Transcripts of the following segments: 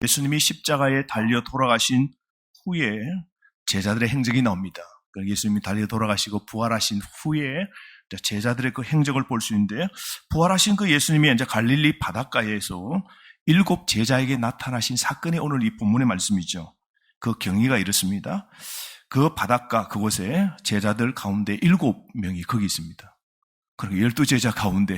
예수님이 십자가에 달려 돌아가신 후에 제자들의 행적이 나옵니다. 예수님이 달려 돌아가시고 부활하신 후에 제자들의 그 행적을 볼 수 있는데, 부활하신 그 예수님이 이제 갈릴리 바닷가에서 7 제자에게 나타나신 사건이 오늘 이 본문의 말씀이죠. 그 경위가 이렇습니다. 그 바닷가 그곳에 제자들 가운데 7명이 거기 있습니다. 그리고 12제자 가운데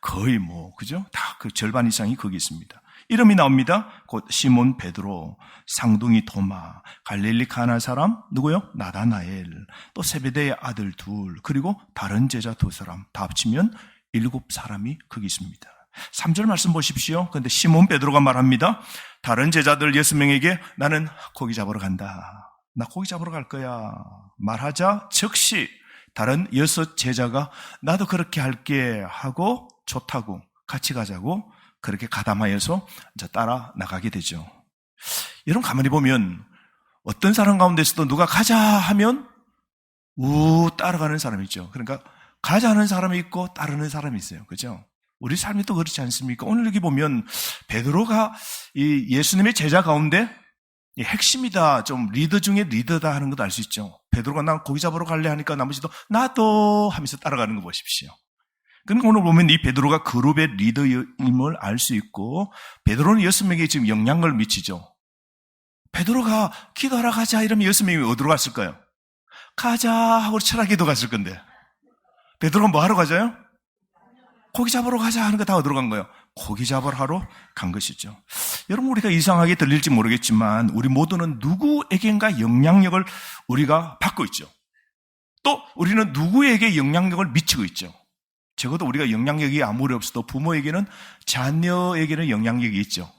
거의 그죠? 다 그 절반 이상이 거기 있습니다. 이름이 나옵니다. 곧 시몬 베드로, 쌍둥이 도마, 갈릴리 가나 사람 누구요? 나다나엘, 또 세베대의 아들 2, 그리고 다른 제자 2사람, 다 합치면 7사람이 거기 있습니다. 3절 말씀 보십시오. 그런데 시몬 베드로가 말합니다. 다른 제자들 6명에게 나는 고기 잡으러 간다. 나 고기 잡으러 갈 거야. 말하자 즉시 다른 6 제자가 나도 그렇게 할게 하고 좋다고 같이 가자고 그렇게 가담하여서 이제 따라 나가게 되죠. 여러분 가만히 보면 어떤 사람 가운데서도 누가 가자 하면 따라가는 사람이 있죠. 그러니까 가자 하는 사람이 있고 따르는 사람이 있어요. 그죠? 우리 삶이 또 그렇지 않습니까? 오늘 여기 보면 베드로가 이 예수님의 제자 가운데 핵심이다, 좀 리더 중에 리더다 하는 것도 알 수 있죠. 베드로가 난 고기 잡으러 갈래 하니까 나머지도 나도 하면서 따라가는 거 보십시오. 그러니까 오늘 보면 이 베드로가 그룹의 리더임을 알 수 있고, 베드로는 6명에게 지금 영향을 미치죠. 베드로가 기도하러 가자 이러면 6명이 어디로 갔을까요? 가자 하고 철학에도 갔을 건데, 베드로가 뭐 하러 가자요? 고기 잡으러 가자 하는 거 다 어디로 간 거예요? 고기 잡으러 하러 간 것이죠. 여러분, 우리가 이상하게 들릴지 모르겠지만 우리 모두는 누구에겐가 영향력을 우리가 받고 있죠. 또 우리는 누구에게 영향력을 미치고 있죠. 적어도 우리가 영향력이 아무리 없어도 부모에게는, 자녀에게는 영향력이 있죠.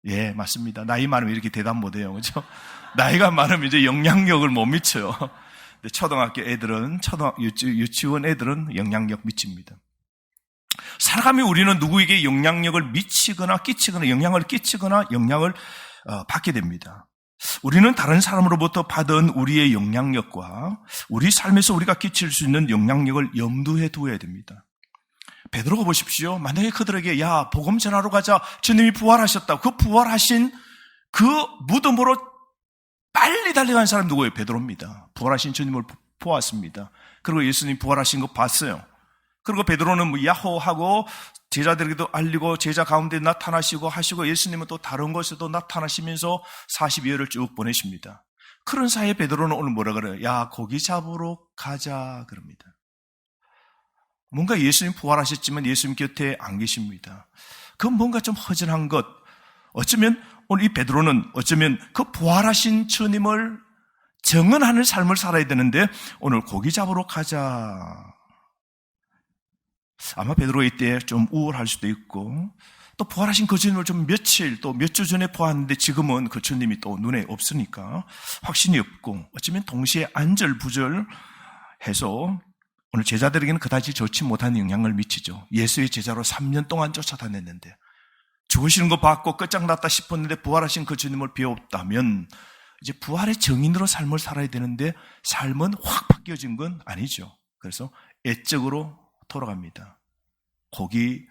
예, 맞습니다. 나이 많으면 이렇게 대답 못해요. 그렇죠? 나이가 많으면 이제 영향력을 못 미쳐요. 근데 초등학교 애들은, 유치원 애들은 영향력 미칩니다. 살아가며 우리는 누구에게 영향력을 미치거나 끼치거나, 영향을 끼치거나 영향을 받게 됩니다. 우리는 다른 사람으로부터 받은 우리의 영향력과 우리 삶에서 우리가 끼칠 수 있는 영향력을 염두에 두어야 됩니다. 베드로가 보십시오. 만약에 그들에게 야, 복음 전하러 가자, 주님이 부활하셨다, 그 부활하신 그 무덤으로 빨리 달려간 사람이 누구예요? 베드로입니다. 부활하신 주님을 보았습니다. 그리고 예수님 부활하신 거 봤어요. 그리고 베드로는 야호하고 제자들에게도 알리고 제자 가운데 나타나시고 하시고, 예수님은 또 다른 곳에도 나타나시면서 40여일을 쭉 보내십니다. 그런 사이에 베드로는 오늘 뭐라 그래요? 야, 고기 잡으러 가자 그럽니다. 뭔가 예수님 부활하셨지만 예수님 곁에 안 계십니다. 그건 뭔가 좀 허전한 것. 어쩌면 오늘 이 베드로는 어쩌면 그 부활하신 주님을 정언하는 삶을 살아야 되는데 오늘 고기 잡으러 가자. 아마 베드로가 이때 좀 우울할 수도 있고, 또 부활하신 그 주님을 좀 며칠 또 몇 주 전에 보았는데 지금은 그 주님이 또 눈에 없으니까 확신이 없고, 어쩌면 동시에 안절부절해서 오늘 제자들에게는 그다지 좋지 못한 영향을 미치죠. 예수의 제자로 3년 동안 쫓아다녔는데 죽으시는 거 봤고 끝장났다 싶었는데 부활하신 그 주님을 배웠다면 이제 부활의 증인으로 삶을 살아야 되는데 삶은 확 바뀌어진 건 아니죠. 그래서 애적으로 돌아갑니다. 고기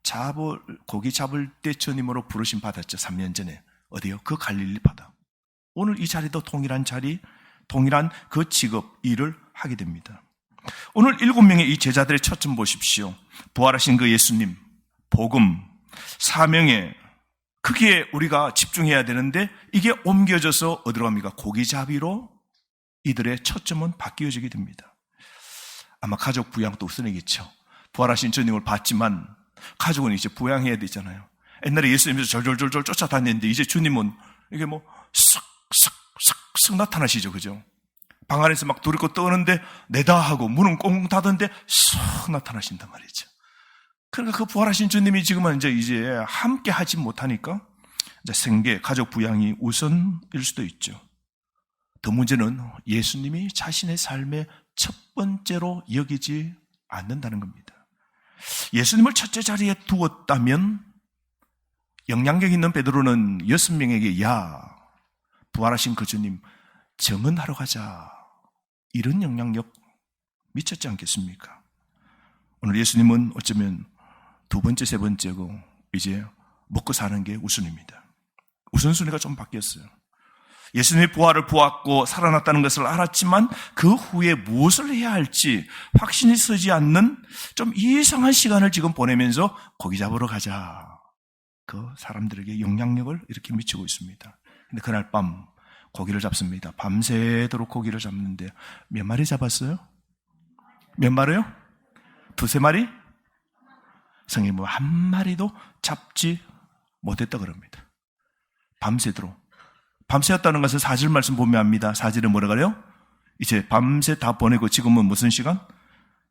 잡을 때 주님으로 부르심 받았죠. 3년 전에. 어디요? 그 갈릴리 바다. 오늘 이 자리도 동일한 자리, 동일한 그 직업, 일을 하게 됩니다. 오늘 7명의 이 제자들의 초점 보십시오. 부활하신 그 예수님, 복음, 사명에, 거기에 우리가 집중해야 되는데 이게 옮겨져서 어디로 갑니까? 고기잡이로 이들의 초점은 바뀌어지게 됩니다. 아마 가족 부양도 우선이겠죠. 부활하신 주님을 봤지만 가족은 이제 부양해야 되잖아요. 옛날에 예수님께서 절절절절 쫓아다녔는데 이제 주님은 이게 쓱 나타나시죠. 그죠? 방 안에서 막 두렵고 떠는데 내다 하고 문은 꽁꽁 닫은데 쓱 나타나신단 말이죠. 그러니까 그 부활하신 주님이 지금은 이제 함께 하지 못하니까 이제 생계, 가족 부양이 우선일 수도 있죠. 더 문제는 예수님이 자신의 삶의 첫 번째로 여기지 않는다는 겁니다. 예수님을 첫째 자리에 두었다면 영향력 있는 베드로는 6명에게 야, 부활하신 그 주님 정언하러 가자, 이런 영향력 미쳤지 않겠습니까? 오늘 예수님은 어쩌면 두 번째, 세 번째고 이제 먹고 사는 게 우선입니다. 우선순위가 좀 바뀌었어요. 예수님의 부활을 보았고 살아났다는 것을 알았지만 그 후에 무엇을 해야 할지 확신이 서지 않는 좀 이상한 시간을 지금 보내면서 고기 잡으러 가자. 그 사람들에게 영향력을 이렇게 미치고 있습니다. 근데 그날 밤 고기를 잡습니다. 밤새도록 고기를 잡는데 몇 마리 잡았어요? 몇 마리요? 두세 마리? 성경이 뭐 한 마리도 잡지 못했다 그럽니다. 밤새도록. 밤새였다는 것은 사절 말씀 보면 압니다. 사절에 뭐라 그래요? 이제 밤새 다 보내고 지금은 무슨 시간?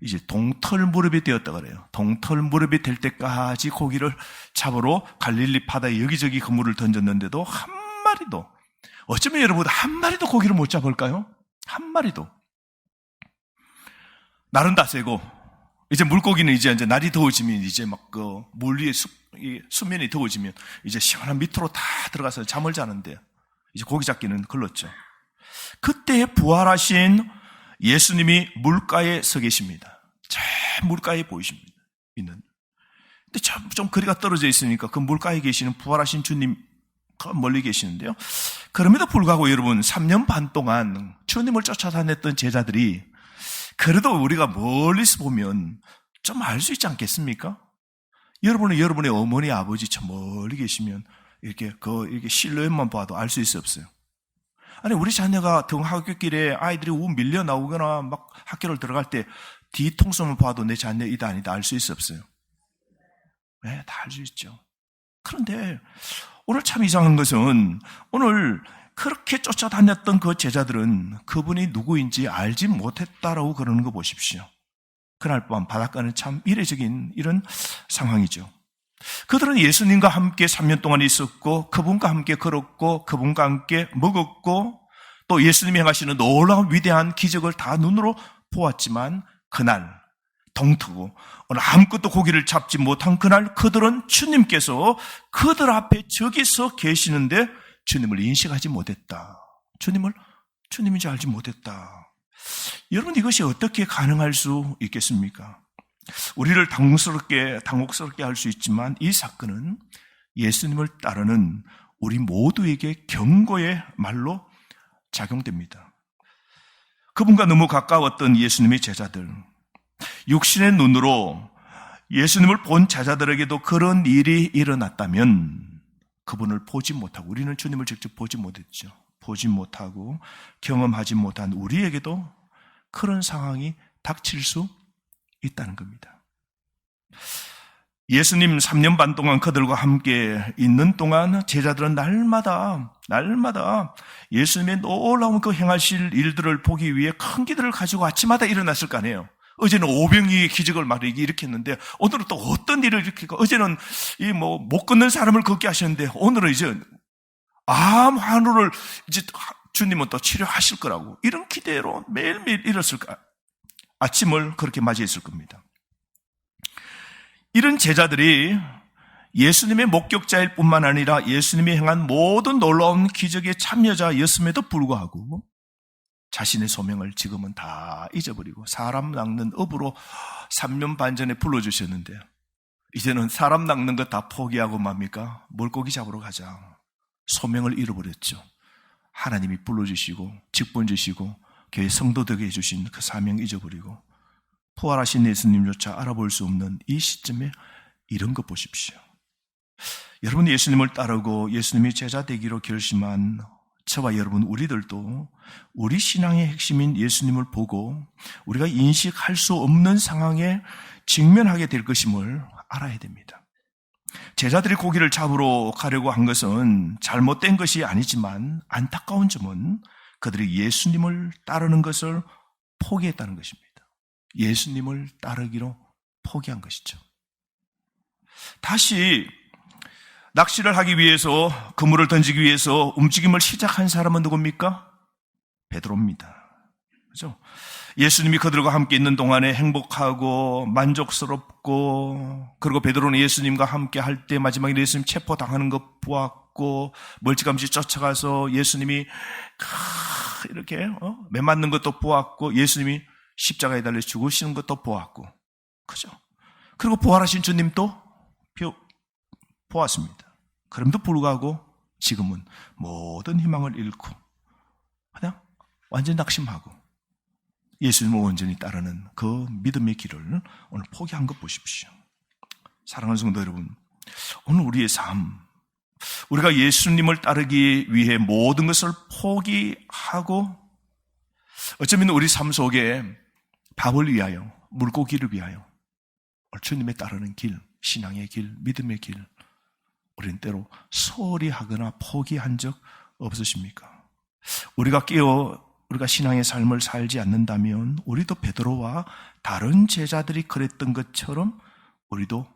이제 동털 무렵이 되었다 그래요. 동털 무렵이 될 때까지 고기를 잡으러 갈릴리 바다에 여기저기 그물을 던졌는데도 한 마리도, 어쩌면 여러분 한 마리도 고기를 못 잡을까요? 한 마리도. 날은 다 새고 이제 물고기는 이제 날이 더워지면 이제 막 그 물 위에 수면이 더워지면 이제 시원한 밑으로 다 들어가서 잠을 자는데 이제 고기 잡기는 걸렀죠. 그때 부활하신 예수님이 물가에 서 계십니다. 저 물가에 보이십니다. 있는. 근데 좀 거리가 떨어져 있으니까 그 물가에 계시는 부활하신 주님 멀리 계시는데요. 그럼에도 불구하고 여러분 3년 반 동안 주님을 쫓아다녔던 제자들이 그래도 우리가 멀리서 보면 좀 알 수 있지 않겠습니까? 여러분은 여러분의 어머니, 아버지 저 멀리 계시면 이렇게 실루엣만 봐도 알 수 있어 없어요? 아니, 우리 자녀가 등하굣길에 아이들이 밀려 나오거나 막 학교를 들어갈 때 뒤통수만 봐도 내 자녀이다 아니다 알 수 있어 없어요? 네, 다 알 수 있죠. 그런데 오늘 참 이상한 것은 오늘 그렇게 쫓아다녔던 그 제자들은 그분이 누구인지 알지 못했다라고 그러는 거 보십시오. 그날 밤 바닷가는 참 이례적인 이런 상황이죠. 그들은 예수님과 함께 3년 동안 있었고 그분과 함께 걸었고 그분과 함께 먹었고 또 예수님이 행하시는 놀라운 위대한 기적을 다 눈으로 보았지만 그날 동트고 오늘 아무것도 고기를 잡지 못한 그날 그들은 주님께서 그들 앞에 저기서 계시는데 주님을 인식하지 못했다. 주님인지 알지 못했다. 여러분 이것이 어떻게 가능할 수 있겠습니까? 우리를 당혹스럽게 할 수 있지만 이 사건은 예수님을 따르는 우리 모두에게 경고의 말로 작용됩니다. 그분과 너무 가까웠던 예수님의 제자들, 육신의 눈으로 예수님을 본 제자들에게도 그런 일이 일어났다면 그분을 보지 못하고 우리는 주님을 직접 보지 못했죠. 보지 못하고 경험하지 못한 우리에게도 그런 상황이 닥칠 수 있다는 겁니다. 예수님 3년 반 동안 그들과 함께 있는 동안 제자들은 날마다 예수님의 놀라운 그 행하실 일들을 보기 위해 큰 기대를 가지고 아침마다 일어났을 거 아니에요. 어제는 오병이의 기적을 막 일으켰는데 오늘은 또 어떤 일을 일으킬까? 어제는 못 걷는 사람을 걷게 하셨는데 오늘은 이제 암 환우를 이제 주님은 또 치료하실 거라고 이런 기대로 매일매일 일었을까? 아침을 그렇게 맞이했을 겁니다. 이런 제자들이 예수님의 목격자일 뿐만 아니라 예수님이 행한 모든 놀라운 기적의 참여자였음에도 불구하고 자신의 소명을 지금은 다 잊어버리고 사람 낚는 업으로 3년 반 전에 불러주셨는데 이제는 사람 낚는 거 다 포기하고 뭡니까? 물고기 잡으러 가자. 소명을 잃어버렸죠. 하나님이 불러주시고 직분 주시고 교회 성도 되게 해주신 그 사명 잊어버리고 부활하신 예수님조차 알아볼 수 없는 이 시점에 이런 거 보십시오. 여러분 예수님을 따르고 예수님이 제자 되기로 결심한 저와 여러분 우리들도 우리 신앙의 핵심인 예수님을 보고 우리가 인식할 수 없는 상황에 직면하게 될 것임을 알아야 됩니다. 제자들이 고기를 잡으러 가려고 한 것은 잘못된 것이 아니지만 안타까운 점은 그들이 예수님을 따르는 것을 포기했다는 것입니다. 예수님을 따르기로 포기한 것이죠. 다시 낚시를 하기 위해서 그물을 던지기 위해서 움직임을 시작한 사람은 누굽니까? 베드로입니다. 그렇죠? 예수님이 그들과 함께 있는 동안에 행복하고 만족스럽고 그리고 베드로는 예수님과 함께 할 때 마지막에 예수님 체포당하는 것 보았고 멀찌감치 쫓아가서 예수님이 이렇게 매 맞는 것도 보았고 예수님이 십자가에 달려 죽으시는 것도 보았고 그죠? 그리고 부활하신 주님도 보았습니다. 그럼에도 불구하고 지금은 모든 희망을 잃고 그냥 완전히 낙심하고 예수님을 온전히 따르는 그 믿음의 길을 오늘 포기한 것 보십시오. 사랑하는 성도 여러분, 오늘 우리의 삶, 우리가 예수님을 따르기 위해 모든 것을 포기하고 어쩌면 우리 삶 속에 밥을 위하여, 물고기를 위하여 주님에 따르는 길, 신앙의 길, 믿음의 길, 우리는 때로 소홀히 하거나 포기한 적 없으십니까? 우리가 신앙의 삶을 살지 않는다면 우리도 베드로와 다른 제자들이 그랬던 것처럼 우리도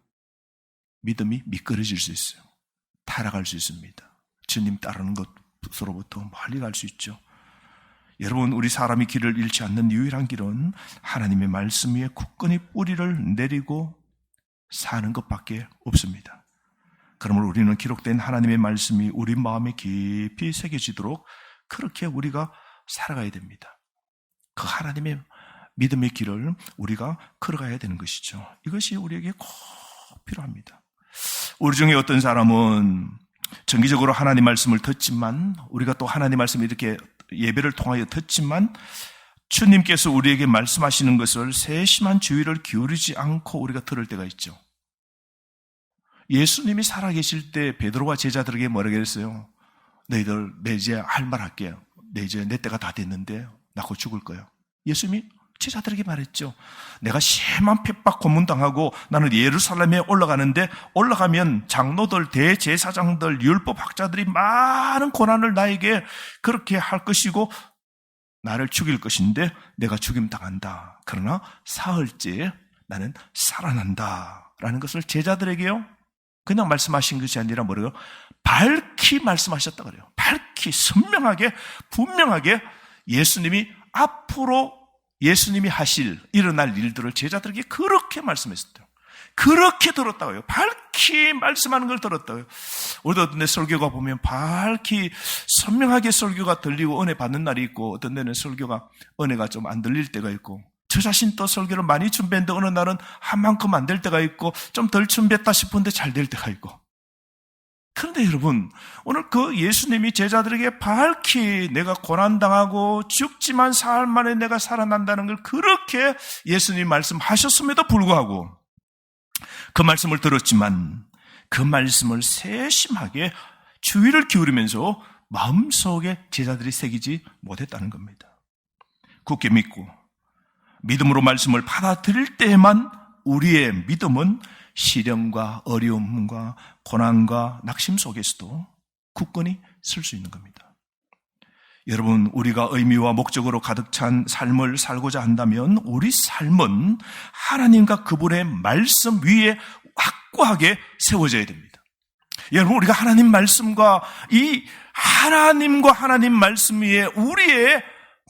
믿음이 미끄러질 수 있어요. 타락할 수 있습니다. 주님 따르는 것으로부터 멀리 갈 수 있죠. 여러분, 우리 사람이 길을 잃지 않는 유일한 길은 하나님의 말씀 위에 굳건히 뿌리를 내리고 사는 것밖에 없습니다. 그러므로 우리는 기록된 하나님의 말씀이 우리 마음에 깊이 새겨지도록 그렇게 우리가 살아가야 됩니다. 그 하나님의 믿음의 길을 우리가 걸어가야 되는 것이죠. 이것이 우리에게 꼭 필요합니다. 우리 중에 어떤 사람은 정기적으로 하나님 말씀을 듣지만, 우리가 또 하나님 말씀을 이렇게 예배를 통하여 듣지만 주님께서 우리에게 말씀하시는 것을 세심한 주의를 기울이지 않고 우리가 들을 때가 있죠. 예수님이 살아계실 때 베드로와 제자들에게 뭐라고 했어요? 너희들 내 이제 할 말 할게요. 내 이제 내 때가 다 됐는데 나 곧 죽을 거예요. 예수님이 제자들에게 말했죠. 내가 심한 핍박 고문당하고 나는 예루살렘에 올라가는데 올라가면 장로들, 대제사장들, 율법학자들이 많은 고난을 나에게 그렇게 할 것이고 나를 죽일 것인데 내가 죽임당한다. 그러나 사흘째 나는 살아난다. 라는 것을 제자들에게요, 그냥 말씀하신 것이 아니라 뭐래요? 밝히 말씀하셨다 그래요. 밝히 선명하게 분명하게 예수님이 앞으로 예수님이 하실 일어날 일들을 제자들에게 그렇게 말씀했었대요. 그렇게 들었다고요. 밝히 말씀하는 걸 들었다고요. 우리도 어떤 데 설교가 보면 밝히 선명하게 설교가 들리고 은혜 받는 날이 있고, 어떤 데는 설교가 은혜가 좀 안 들릴 때가 있고, 저 자신 또 설교를 많이 준비했는데 어느 날은 한 만큼 안 될 때가 있고, 좀 덜 준비했다 싶은데 잘 될 때가 있고. 그런데 여러분, 오늘 그 예수님이 제자들에게 밝히 내가 고난당하고 죽지만 사흘 만에 내가 살아난다는 걸 그렇게 예수님이 말씀하셨음에도 불구하고 그 말씀을 들었지만 그 말씀을 세심하게 주의를 기울이면서 마음속에 제자들이 새기지 못했다는 겁니다. 굳게 믿고 믿음으로 말씀을 받아들일 때에만 우리의 믿음은 시련과 어려움과 고난과 낙심 속에서도 굳건히 설 수 있는 겁니다. 여러분, 우리가 의미와 목적으로 가득 찬 삶을 살고자 한다면 우리 삶은 하나님과 그분의 말씀 위에 확고하게 세워져야 됩니다. 여러분, 우리가 하나님 말씀과 하나님과 하나님 말씀 위에 우리의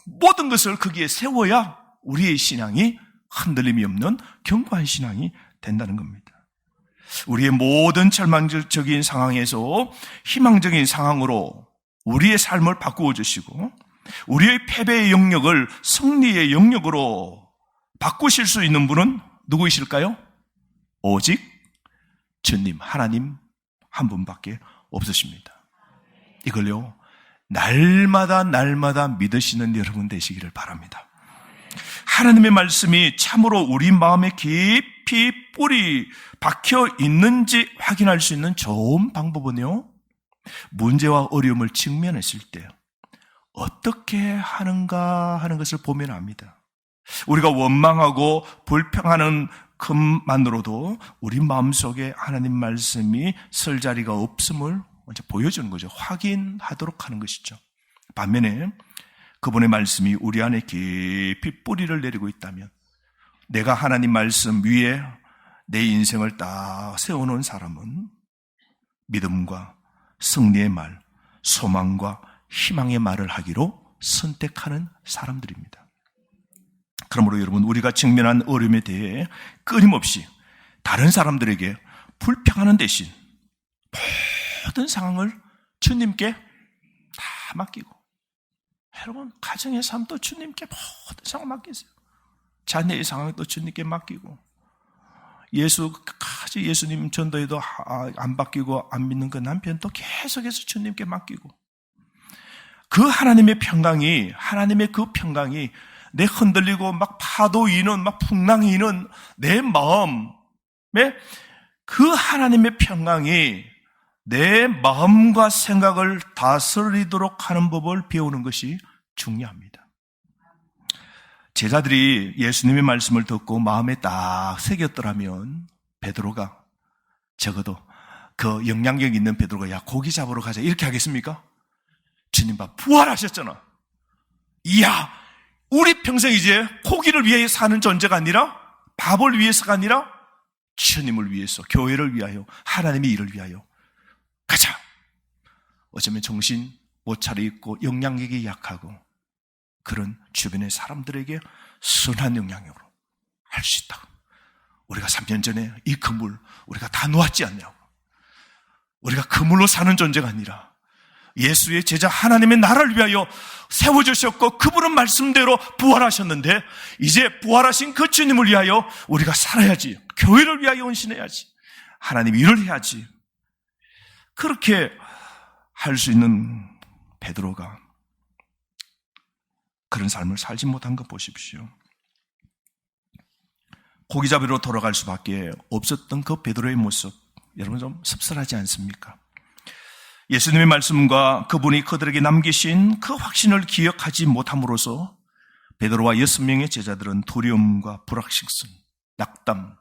모든 것을 거기에 세워야 우리의 신앙이 흔들림이 없는 견고한 신앙이 된다는 겁니다. 우리의 모든 절망적인 상황에서 희망적인 상황으로 우리의 삶을 바꾸어 주시고 우리의 패배의 영역을 승리의 영역으로 바꾸실 수 있는 분은 누구이실까요? 오직 주님, 하나님 한 분밖에 없으십니다. 이걸요, 날마다 믿으시는 여러분 되시기를 바랍니다. 하나님의 말씀이 참으로 우리 마음에 깊이 뿌리 박혀 있는지 확인할 수 있는 좋은 방법은요, 문제와 어려움을 직면했을 때 어떻게 하는가 하는 것을 보면 압니다. 우리가 원망하고 불평하는 것만으로도 우리 마음속에 하나님 말씀이 설 자리가 없음을 먼저 보여주는 거죠. 확인하도록 하는 것이죠. 반면에 그분의 말씀이 우리 안에 깊이 뿌리를 내리고 있다면, 내가 하나님 말씀 위에 내 인생을 딱 세워놓은 사람은 믿음과 승리의 말, 소망과 희망의 말을 하기로 선택하는 사람들입니다. 그러므로 여러분, 우리가 직면한 어려움에 대해 끊임없이 다른 사람들에게 불평하는 대신 모든 상황을 주님께 다 맡기고, 여러분, 가정의 삶도 주님께 모든 상황 맡기세요. 자녀의 상황도 주님께 맡기고, 예수님 전도에도 안 바뀌고 안 믿는 그 남편도 계속해서 주님께 맡기고, 그 하나님의 평강이 내 흔들리고 막 파도 이는 막 풍랑이 이는 내 마음에 그 하나님의 평강이 내 마음과 생각을 다스리도록 하는 법을 배우는 것이 중요합니다. 제자들이 예수님의 말씀을 듣고 마음에 딱 새겼더라면 베드로가, 적어도 그 영향력 있는 베드로가 야 고기 잡으러 가자 이렇게 하겠습니까? 주님 봐, 부활하셨잖아. 이야, 우리 평생 이제 고기를 위해 사는 존재가 아니라, 밥을 위해서가 아니라 주님을 위해서, 교회를 위하여, 하나님의 일을 위하여 가자. 어쩌면 정신 못 차리고 영향력이 약하고 그런 주변의 사람들에게 선한 영향력으로 할 수 있다. 우리가 3년 전에 이 그물 우리가 다 놓았지 않냐고. 우리가 그물로 사는 존재가 아니라 예수의 제자 하나님의 나라를 위하여 세워주셨고, 그분은 말씀대로 부활하셨는데 이제 부활하신 그 주님을 위하여 우리가 살아야지. 교회를 위하여 헌신해야지. 하나님 일을 해야지. 그렇게 할 수 있는 베드로가 그런 삶을 살지 못한 것 보십시오. 고기잡이로 돌아갈 수밖에 없었던 그 베드로의 모습, 여러분 좀 씁쓸하지 않습니까? 예수님의 말씀과 그분이 그들에게 남기신 그 확신을 기억하지 못함으로써 베드로와 6명의 제자들은 두려움과 불확실성, 낙담,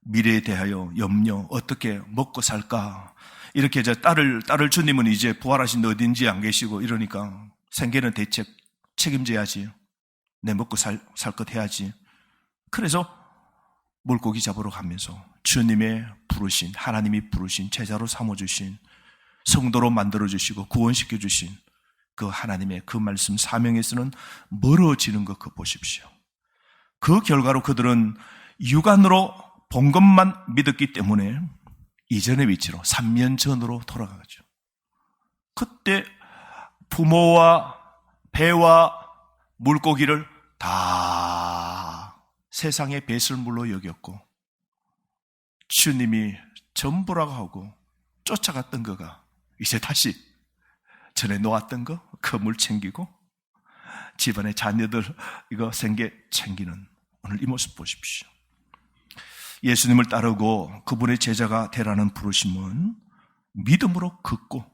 미래에 대하여 염려, 어떻게 먹고 살까, 이렇게 딸을 주님은 이제 부활하신 어딘지 안 계시고 이러니까 생계는 대책 책임져야지, 내 먹고 살 것 해야지. 그래서 물고기 잡으러 가면서 주님의 부르신, 하나님이 부르신, 제자로 삼아주신, 성도로 만들어주시고 구원시켜주신 그 하나님의 그 말씀 사명에서는 멀어지는 것 그거 보십시오. 그 결과로 그들은 육안으로 본 것만 믿었기 때문에 이전의 위치로 3년 전으로 돌아가죠. 그때 부모와 배와 물고기를 다 세상의 배설물로 여겼고 주님이 전부라고 하고 쫓아갔던 거가 이제 다시 전에 놓았던 거 그물 챙기고 집안의 자녀들 이거 생계 챙기는 오늘 이 모습 보십시오. 예수님을 따르고 그분의 제자가 되라는 부르심은 믿음으로 걷고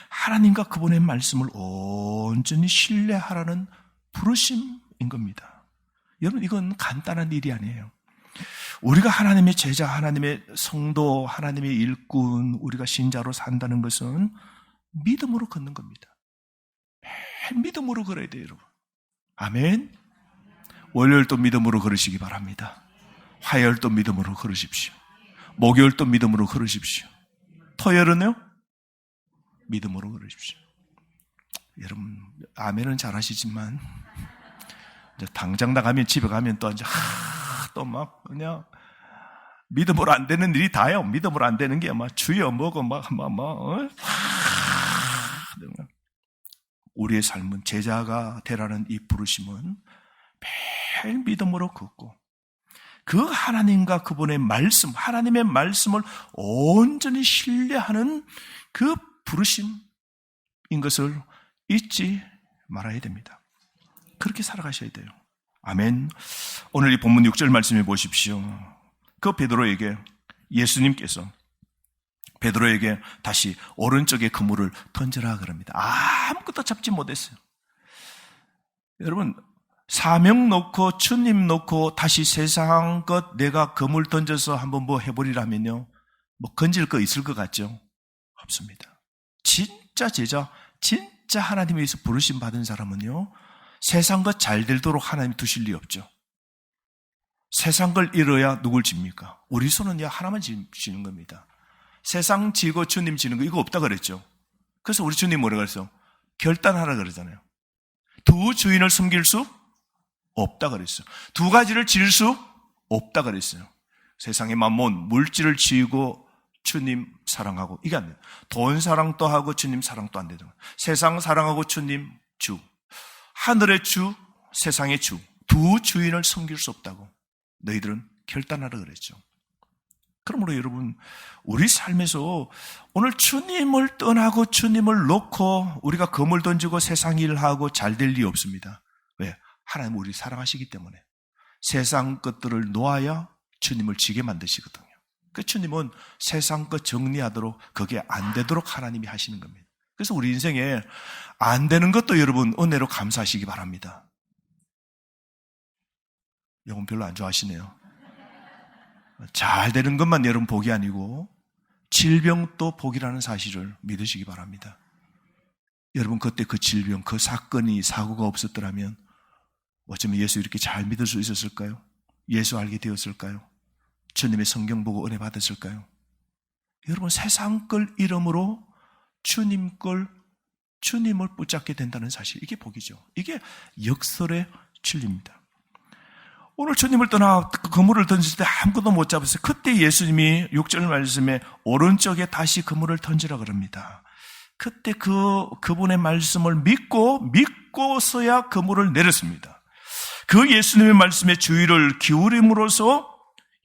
하나님과 그분의 말씀을 온전히 신뢰하라는 부르심인 겁니다. 여러분, 이건 간단한 일이 아니에요. 우리가 하나님의 제자, 하나님의 성도, 하나님의 일꾼, 우리가 신자로 산다는 것은 믿음으로 걷는 겁니다. 매일 믿음으로 걸어야 돼요, 여러분. 아멘. 월요일도 믿음으로 걸으시기 바랍니다. 화요일도 믿음으로 걸으십시오. 목요일도 믿음으로 걸으십시오. 토요일은요? 믿음으로 걸으십시오. 여러분, 아멘은 잘하시지만 당장 나가면 집에 가면 또 이제 또 막 그냥 믿음으로 안 되는 일이 다요. 믿음으로 안 되는 게 막 주여 뭐고 우리의 삶은 제자가 되라는 이 부르심은 매일 믿음으로 걷고 그 하나님과 그분의 말씀, 하나님의 말씀을 온전히 신뢰하는 그 부르심인 것을 잊지 말아야 됩니다. 그렇게 살아가셔야 돼요. 아멘. 오늘 이 본문 6절 말씀해 보십시오. 그 베드로에게 예수님께서 베드로에게 다시 오른쪽에 그물을 던져라 그럽니다. 아무것도 잡지 못했어요. 여러분, 사명 놓고 주님 놓고 다시 세상 것 내가 그물 던져서 한번 뭐 해버리라면요, 뭐 건질 거 있을 것 같죠? 없습니다. 진짜 제자, 진짜 하나님에 의해서 부르심 받은 사람은요, 세상 것 잘 되도록 하나님 두실 리 없죠. 세상 걸 잃어야 누굴 집니까? 우리 손은 하나만 지는 겁니다. 세상 지고 주님 지는 거 이거 없다 그랬죠. 그래서 우리 주님 뭐라 그랬어요? 결단하라 그러잖아요. 두 주인을 섬길 수 없다 그랬어요. 두 가지를 지을 수 없다 그랬어요. 세상의 만몬, 물질을 지고 주님 사랑하고 이게 안 돼요. 돈 사랑도 하고 주님 사랑도 안 되죠. 세상 사랑하고 주님 주, 하늘의 주, 세상의 주, 두 주인을 섬길 수 없다고 너희들은 결단하라 그랬죠. 그러므로 여러분, 우리 삶에서 오늘 주님을 떠나고 주님을 놓고 우리가 검을 던지고 세상 일을 하고 잘 될 리 없습니다. 왜? 하나님 우리를 사랑하시기 때문에. 세상 것들을 놓아야 주님을 지게 만드시거든요. 그 주님은 세상 것 정리하도록 그게 안 되도록 하나님이 하시는 겁니다. 그래서 우리 인생에 안 되는 것도 여러분 은혜로 감사하시기 바랍니다. 이건 별로 안 좋아하시네요. 잘 되는 것만 여러분 복이 아니고 질병도 복이라는 사실을 믿으시기 바랍니다. 여러분 그때 그 질병, 그 사건이 사고가 없었더라면 어쩌면 예수 이렇게 잘 믿을 수 있었을까요? 예수 알게 되었을까요? 주님의 성경 보고 은혜 받았을까요? 여러분 세상 걸 이름으로 주님 걸, 주님을 붙잡게 된다는 사실, 이게 복이죠. 이게 역설의 진리입니다. 오늘 주님을 떠나 그물을 던질 때 아무것도 못 잡았어요. 그때 예수님이 6절 말씀에 오른쪽에 다시 그물을 던지라 그럽니다. 그때 그분의 말씀을 믿고서야 그물을 내렸습니다. 그 예수님의 말씀에 주의를 기울임으로써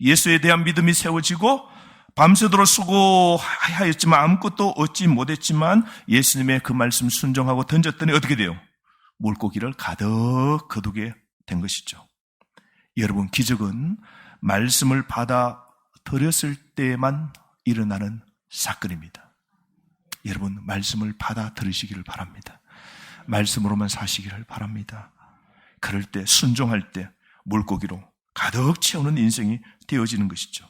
예수에 대한 믿음이 세워지고 밤새도록 수고하였지만 아무것도 얻지 못했지만 예수님의 그 말씀 순종하고 던졌더니 어떻게 돼요? 물고기를 가득 거두게 된 것이죠. 여러분 기적은 말씀을 받아들였을 때만 일어나는 사건입니다. 여러분 말씀을 받아들이시기를 바랍니다. 말씀으로만 사시기를 바랍니다. 그럴 때 순종할 때 물고기로 가득 채우는 인생이 되어지는 것이죠.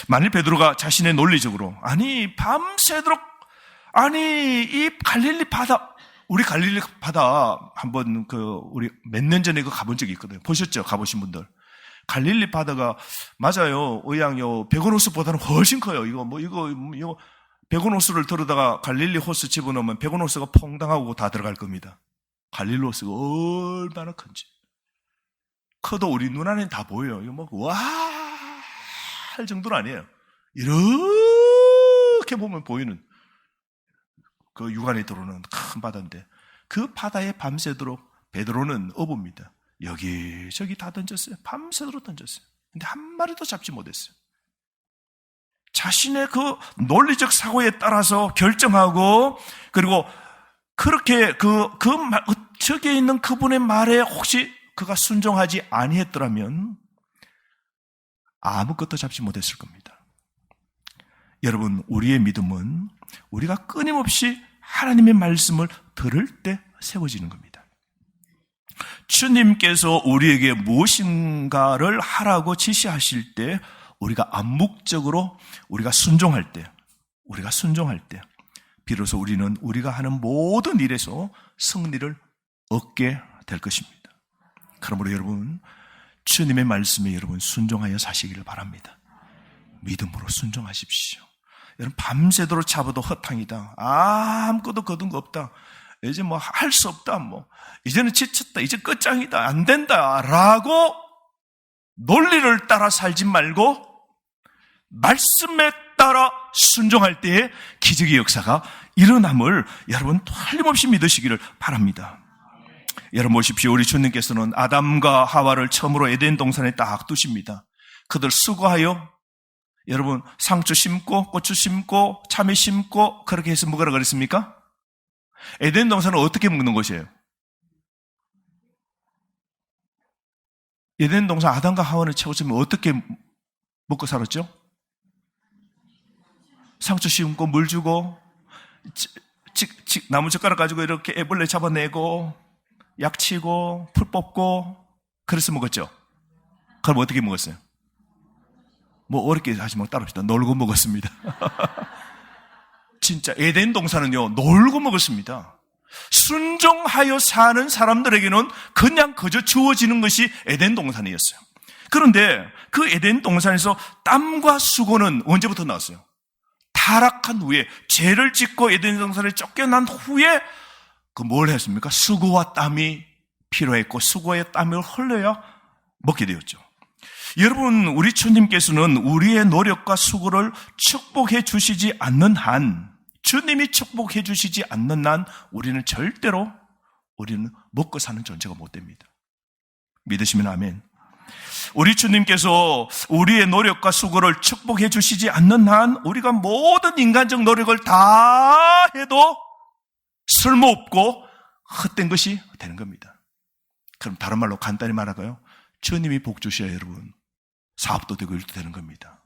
만일 베드로가 자신의 논리적으로 밤새도록 이 갈릴리 바다, 우리 갈릴리 바다 한번 우리 몇 년 전에 가본 적이 있거든요. 보셨죠? 가보신 분들. 갈릴리 바다가 맞아요. 의향요 100원 호수보다는 훨씬 커요. 이거 100원 호수를 들어다가 갈릴리 호수 집어넣으면 100원 호수가 퐁당하고 다 들어갈 겁니다. 갈릴리 호수가 얼마나 큰지. 커도 우리 눈 안에 다 보여요. 이거 와 할 정도는 아니에요. 이렇게 보면 보이는 그 육안에 들어오는 큰 바다인데 그 바다에 밤새도록 베드로는 어부입니다. 여기저기 다 던졌어요. 밤새도록 던졌어요. 근데 한 마리도 잡지 못했어요. 자신의 그 논리적 사고에 따라서 결정하고 그리고 그렇게 저기에 있는 그분의 말에 혹시 그가 순종하지 아니했더라면 아무것도 잡지 못했을 겁니다. 여러분 우리의 믿음은 우리가 끊임없이 하나님의 말씀을 들을 때 세워지는 겁니다. 주님께서 우리에게 무엇인가를 하라고 지시하실 때 우리가 암묵적으로 우리가 순종할 때 비로소 우리는 우리가 하는 모든 일에서 승리를 얻게 될 것입니다. 그러므로 여러분 주님의 말씀에 여러분 순종하여 사시기를 바랍니다. 믿음으로 순종하십시오. 여러분 밤새도록 잡아도 허탕이다. 아무것도 거둔 거 없다. 이제 할 수 없다. 이제는 지쳤다. 이제 끝장이다. 안 된다. 라고 논리를 따라 살지 말고 말씀에 따라 순종할 때에 기적의 역사가 일어남을 여러분 틀림없이 믿으시기를 바랍니다. 여러분 보십시오. 우리 주님께서는 아담과 하와를 처음으로 에덴 동산에 딱 두십니다. 그들 수고하여 여러분 상추 심고 고추 심고 참외 심고 그렇게 해서 먹으라 그랬습니까? 에덴 동산은 어떻게 먹는 것이에요? 에덴 동산 아담과 하와는 채웠으면 어떻게 먹고 살았죠? 상추 심고 물 주고 나무젓가락 가지고 이렇게 애벌레 잡아내고 약치고 풀 뽑고 그래서 먹었죠. 그럼 어떻게 먹었어요? 어렵게 하지 말고 따라합시다. 놀고 먹었습니다. 진짜 에덴 동산은요 놀고 먹었습니다. 순종하여 사는 사람들에게는 그냥 그저 주어지는 것이 에덴 동산이었어요. 그런데 그 에덴 동산에서 땀과 수고는 언제부터 나왔어요? 타락한 후에 죄를 짓고 에덴 동산에 쫓겨난 후에 뭘 했습니까? 수고와 땀이 필요했고 수고의 땀을 흘려야 먹게 되었죠. 여러분 우리 주님께서는 우리의 노력과 수고를 축복해 주시지 않는 한, 주님이 축복해 주시지 않는 한 우리는 절대로 먹고 사는 존재가 못 됩니다. 믿으시면 아멘. 우리 주님께서 우리의 노력과 수고를 축복해 주시지 않는 한 우리가 모든 인간적 노력을 다 해도 쓸모없고 헛된 것이 되는 겁니다. 그럼 다른 말로 간단히 말할까요? 주님이 복 주셔야 여러분 사업도 되고 일도 되는 겁니다.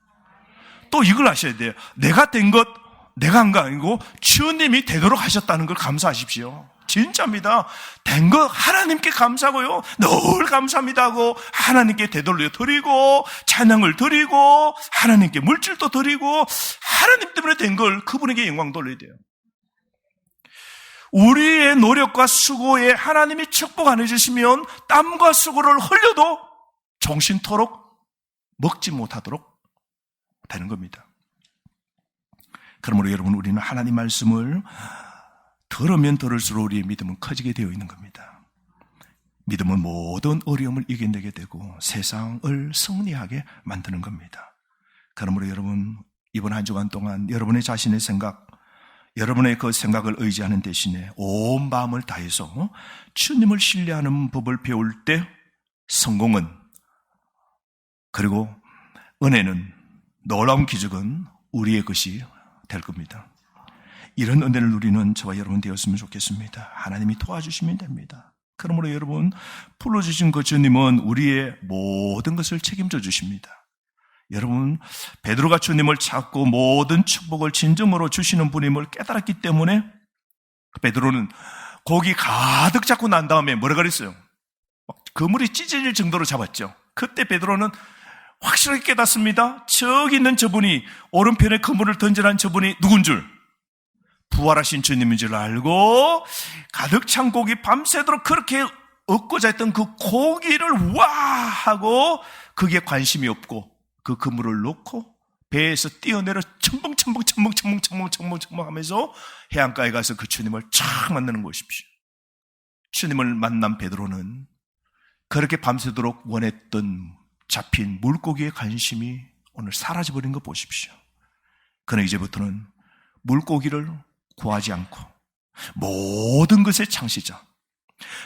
또 이걸 아셔야 돼요. 내가 된 것 내가 한 거 아니고 주님이 되도록 하셨다는 걸 감사하십시오. 진짜입니다. 된 거 하나님께 감사하고요. 늘 감사합니다 하고 하나님께 되돌려 드리고 찬양을 드리고 하나님께 물질도 드리고 하나님 때문에 된 걸 그분에게 영광 돌려야 돼요. 우리의 노력과 수고에 하나님이 축복 안 해주시면 땀과 수고를 흘려도 정신토록 먹지 못하도록 되는 겁니다. 그러므로 여러분 우리는 하나님 말씀을 들으면 들을수록 우리의 믿음은 커지게 되어 있는 겁니다. 믿음은 모든 어려움을 이겨내게 되고 세상을 승리하게 만드는 겁니다. 그러므로 여러분 이번 한 주간 동안 여러분의 자신의 생각, 여러분의 그 생각을 의지하는 대신에 온 마음을 다해서 주님을 신뢰하는 법을 배울 때 성공은 그리고 은혜는 놀라운 기적은 우리의 것이 될 겁니다. 이런 은혜를 누리는 저와 여러분 되었으면 좋겠습니다. 하나님이 도와주시면 됩니다. 그러므로 여러분 불러주신 그 주님은 우리의 모든 것을 책임져 주십니다. 여러분 베드로가 주님을 찾고 모든 축복을 진정으로 주시는 분임을 깨달았기 때문에 베드로는 고기 가득 잡고 난 다음에 뭐라 그랬어요? 그물이 찢어질 정도로 잡았죠. 그때 베드로는 확실하게 깨닫습니다. 저기 있는 저분이 오른편에 그물을 던지는 저분이 누군 줄? 부활하신 주님인 줄 알고 가득 찬 고기 밤새도록 그렇게 얻고자 했던 그 고기를 와 하고 그게 관심이 없고 그 그물을 놓고 배에서 뛰어내려 첨벙 하면서 해안가에 가서 그 주님을 쫙 만나는 것이십시오. 주님을 만난 베드로는 그렇게 밤새도록 원했던 잡힌 물고기의 관심이 오늘 사라져버린 거 보십시오. 그는 이제부터는 물고기를 구하지 않고 모든 것의 창시자,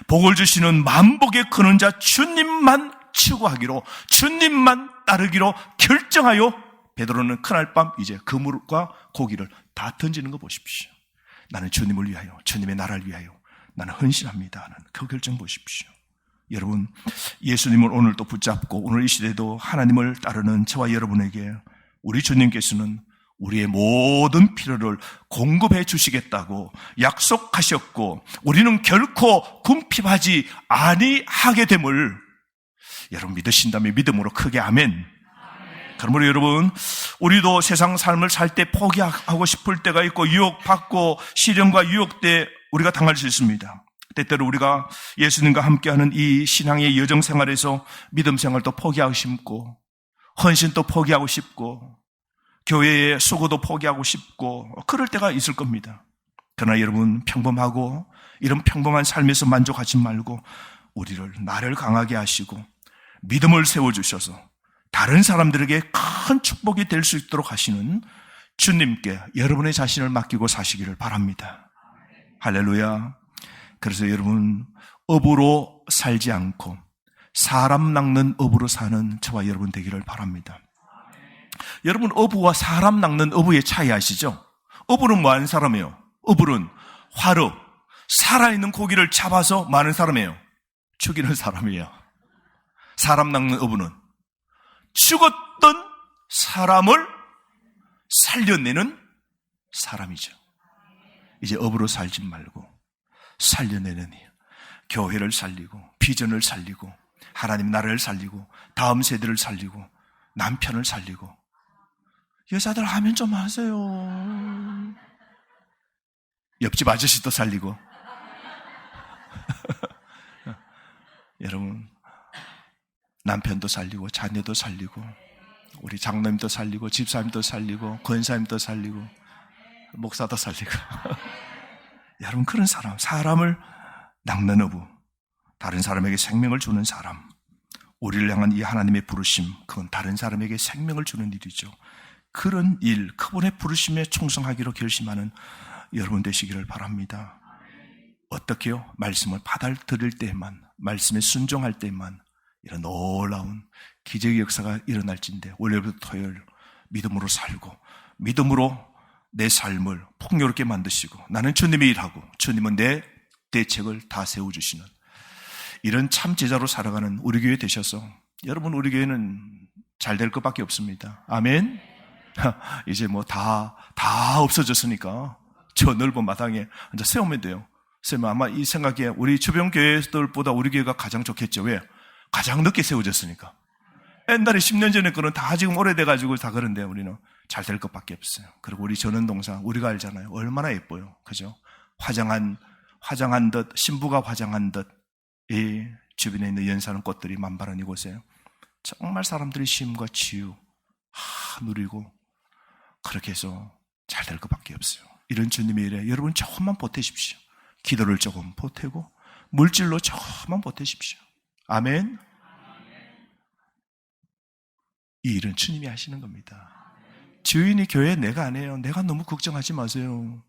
복을 주시는 만복의 근원 자 주님만 추구하기로, 주님만 따르기로 결정하여 베드로는 그날 밤 이제 그물과 고기를 다 던지는 거 보십시오. 나는 주님을 위하여, 주님의 나라를 위하여 나는 헌신합니다 하는 그 결정 보십시오. 여러분 예수님을 오늘도 붙잡고 오늘 이 시대도 하나님을 따르는 저와 여러분에게 우리 주님께서는 우리의 모든 필요를 공급해 주시겠다고 약속하셨고 우리는 결코 궁핍하지 아니하게 됨을 여러분 믿으신다면 믿음으로 크게 아멘. 그러므로 여러분 우리도 세상 삶을 살 때 포기하고 싶을 때가 있고 유혹받고 시련과 유혹 때 우리가 당할 수 있습니다. 때때로 우리가 예수님과 함께하는 이 신앙의 여정 생활에서 믿음 생활도 포기하고 싶고 헌신도 포기하고 싶고 교회의 수고도 포기하고 싶고 그럴 때가 있을 겁니다. 그러나 여러분 평범하고 이런 평범한 삶에서 만족하지 말고 나를 강하게 하시고 믿음을 세워주셔서 다른 사람들에게 큰 축복이 될 수 있도록 하시는 주님께 여러분의 자신을 맡기고 사시기를 바랍니다. 할렐루야. 그래서 여러분 업으로 살지 않고 사람 낚는 업으로 사는 저와 여러분 되기를 바랍니다. 여러분 어부와 사람 낚는 어부의 차이 아시죠? 어부는 뭐 하는 사람이에요? 어부는 활어 살아있는 고기를 잡아서 뭐 하는 사람이에요? 죽이는 사람이에요. 사람 낚는 어부는 죽었던 사람을 살려내는 사람이죠. 이제 업으로 살지 말고 살려내는 교회를 살리고 비전을 살리고 하나님 나라를 살리고 다음 세대를 살리고 남편을 살리고 여자들 하면 좀 하세요. 옆집 아저씨도 살리고 여러분 남편도 살리고 자녀도 살리고 우리 장로님도 살리고 집사님도 살리고 권사님도 살리고 목사도 살리고 여러분 그런 사람을 낚는 어부, 다른 사람에게 생명을 주는 사람, 우리를 향한 이 하나님의 부르심, 그건 다른 사람에게 생명을 주는 일이죠. 그런 일, 그분의 부르심에 충성하기로 결심하는 여러분 되시기를 바랍니다. 어떻게요? 말씀을 받아들일 때만, 말씀에 순종할 때만, 이런 놀라운 기적의 역사가 일어날진데 월요일부터 토요일 믿음으로 살고 믿음으로 내 삶을 풍요롭게 만드시고 나는 주님의 일하고 주님은 내 대책을 다 세워주시는 이런 참 제자로 살아가는 우리 교회 되셔서 여러분 우리 교회는 잘 될 것밖에 없습니다. 아멘. 이제 뭐 다 없어졌으니까 저 넓은 마당에 이제 세우면 돼요. 세우면 아마 이 생각에 우리 주변 교회들보다 우리 교회가 가장 좋겠죠. 왜? 가장 늦게 세워졌으니까. 옛날에 10년 전에 거는 다 지금 오래돼가지고 다 그런데 우리는 잘 될 것밖에 없어요. 그리고 우리 전원동상 우리가 알잖아요. 얼마나 예뻐요. 그죠? 화장한 듯, 신부가 화장한 듯, 이 주변에 있는 연사는 꽃들이 만발한 이곳에 정말 사람들이 쉼과 치유, 누리고 그렇게 해서 잘 될 것밖에 없어요. 이런 주님의 일에 여러분 조금만 보태십시오. 기도를 조금 보태고 물질로 조금만 보태십시오. 아멘. 이 일은 주님이 하시는 겁니다. 주인이 교회 내가 안 해요. 내가 너무 걱정하지 마세요.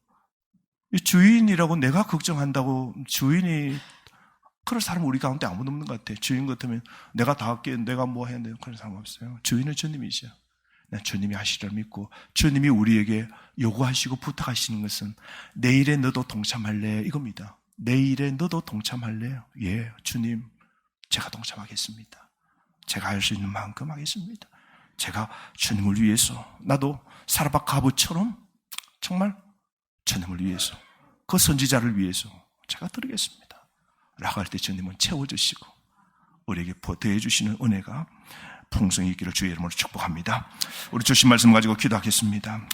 주인이라고 내가 걱정한다고 주인이 그런 사람 우리 가운데 아무도 없는 것 같아요. 주인 같으면 내가 다 할게, 내가 뭐 해야 돼요. 그런 사람 없어요. 주인은 주님이죠. 주님이 하시리라 믿고 주님이 우리에게 요구하시고 부탁하시는 것은 내일에 너도 동참할래 이겁니다. 내일에 너도 동참할래요. 예, 주님 제가 동참하겠습니다. 제가 할 수 있는 만큼 하겠습니다. 제가 주님을 위해서 나도 사라밧 가부처럼 정말 주님을 위해서 그 선지자를 위해서 제가 드리겠습니다. 라고 할 때 주님은 채워주시고 우리에게 더해 주시는 은혜가 풍성히 있기를 주의 이름으로 축복합니다. 우리 주신 말씀 가지고 기도하겠습니다.